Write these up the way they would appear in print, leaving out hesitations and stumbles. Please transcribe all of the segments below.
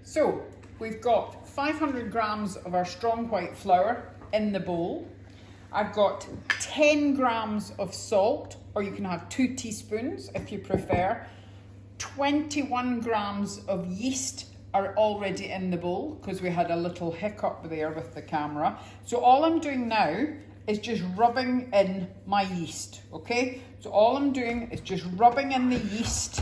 So we've got 500 grams of our strong white flour in the bowl. I've got 10 grams of salt, or you can have 2 teaspoons if you prefer. 21 grams of yeast are already in the bowl because we had a little hiccup there with the camera. So all I'm doing now is just rubbing in my yeast, okay? So all I'm doing is just rubbing in the yeast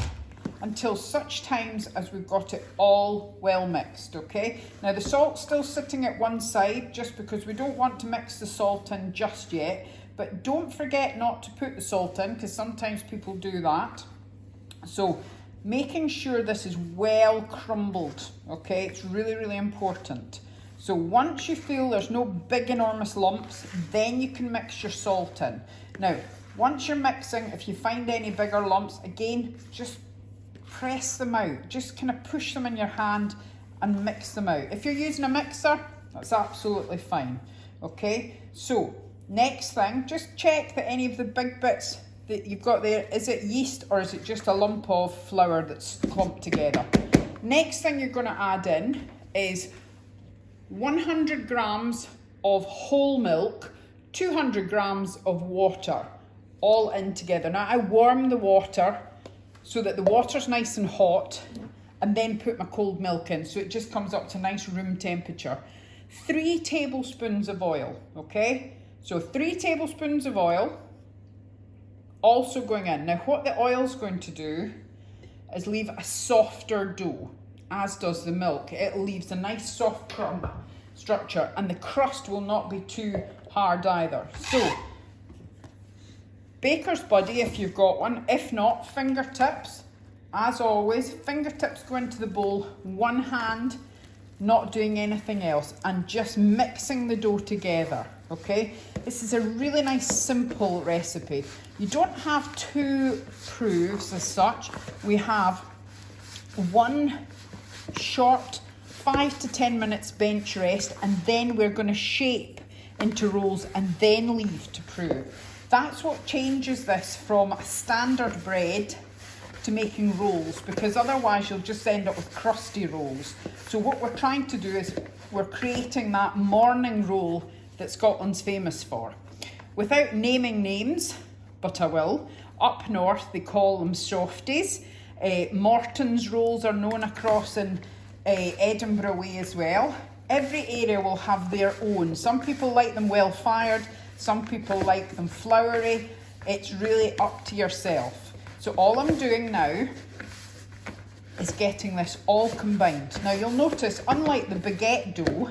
until such times as we've got it all well mixed, okay? Now the salt's still sitting at one side just because we don't want to mix the salt in just yet, but don't forget not to put the salt in because sometimes people do that. So making sure this is well crumbled, okay? It's really, really important. So once you feel there's no big enormous lumps, then you can mix your salt in. Now, once you're mixing, if you find any bigger lumps, again, just press them out. Just kind of push them in your hand and mix them out. If you're using a mixer, that's absolutely fine, okay? So, next thing, just check that any of the big bits that you've got there, is it yeast or is it just a lump of flour that's clumped together? Next thing you're gonna add in is 100 grams of whole milk, 200 grams of water, all in together. Now I warm the water so that the water's nice and hot, and then put my cold milk in so it just comes up to nice room temperature. 3 tablespoons of oil, okay? So 3 tablespoons of oil also going in. Now what the oil's going to do is leave a softer dough, as does the milk. It leaves a nice soft crumb structure, and the crust will not be too hard either. So, baker's buddy if you've got one. If not, fingertips. As always, fingertips go into the bowl, one hand, not doing anything else, and just mixing the dough together, okay? This is a really nice simple recipe. You don't have 2 proofs as such. We have one short 5 to 10 minutes bench rest, and then we're going to shape into rolls and then leave to prove. That's what changes this from a standard bread to making rolls, because otherwise you'll just end up with crusty rolls. So what we're trying to do is we're creating that morning roll that Scotland's famous for. Without naming names, but I will, up north they call them softies. Morton's rolls are known across in Edinburgh way as well. Every area will have their own. Some people like them well fired, some people like them floury. It's really up to yourself. So all I'm doing now is getting this all combined. Now you'll notice, unlike the baguette dough,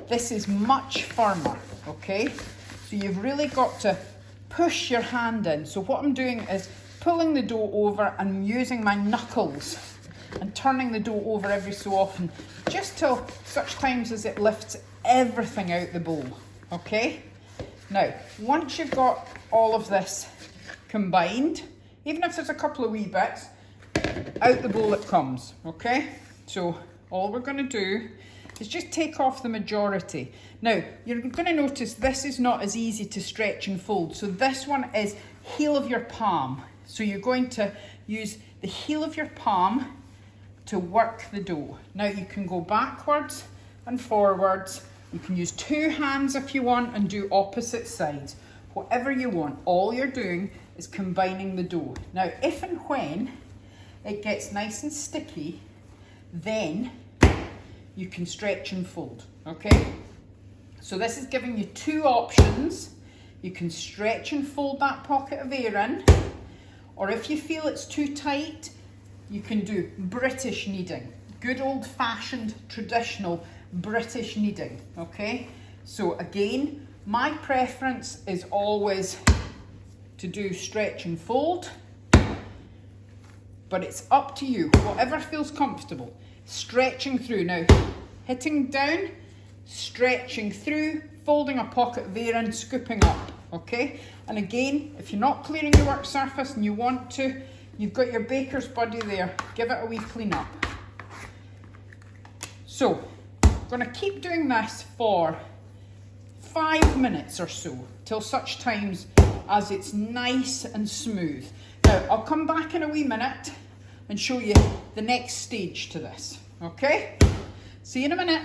this is much firmer, okay? So you've really got to push your hand in. So what I'm doing is pulling the dough over and using my knuckles and turning the dough over every so often, just till such times as it lifts everything out the bowl, okay? Now, once you've got all of this combined, even if there's a couple of wee bits, out the bowl it comes, okay? So all we're going to do is just take off the majority. Now, you're going to notice this is not as easy to stretch and fold. So this one is heel of your palm. So you're going to use the heel of your palm to work the dough. Now you can go backwards and forwards. You can use 2 hands if you want and do opposite sides. Whatever you want. All you're doing is combining the dough. Now, if and when it gets nice and sticky, then you can stretch and fold, okay? So this is giving you 2 options. You can stretch and fold that pocket of air in, or if you feel it's too tight, you can do British kneading. Good old-fashioned, traditional British kneading, okay? So again, my preference is always to do stretch and fold, but it's up to you, whatever feels comfortable. Stretching through. Now, hitting down, stretching through, folding a pocket of air in, scooping up, okay? And again, if you're not clearing your work surface and you want to, you've got your baker's buddy there, give it a wee clean up. So, I'm going to keep doing this for 5 minutes or so, till such times as it's nice and smooth. Now, I'll come back in a wee minute and show you the next stage to this, okay? See you in a minute.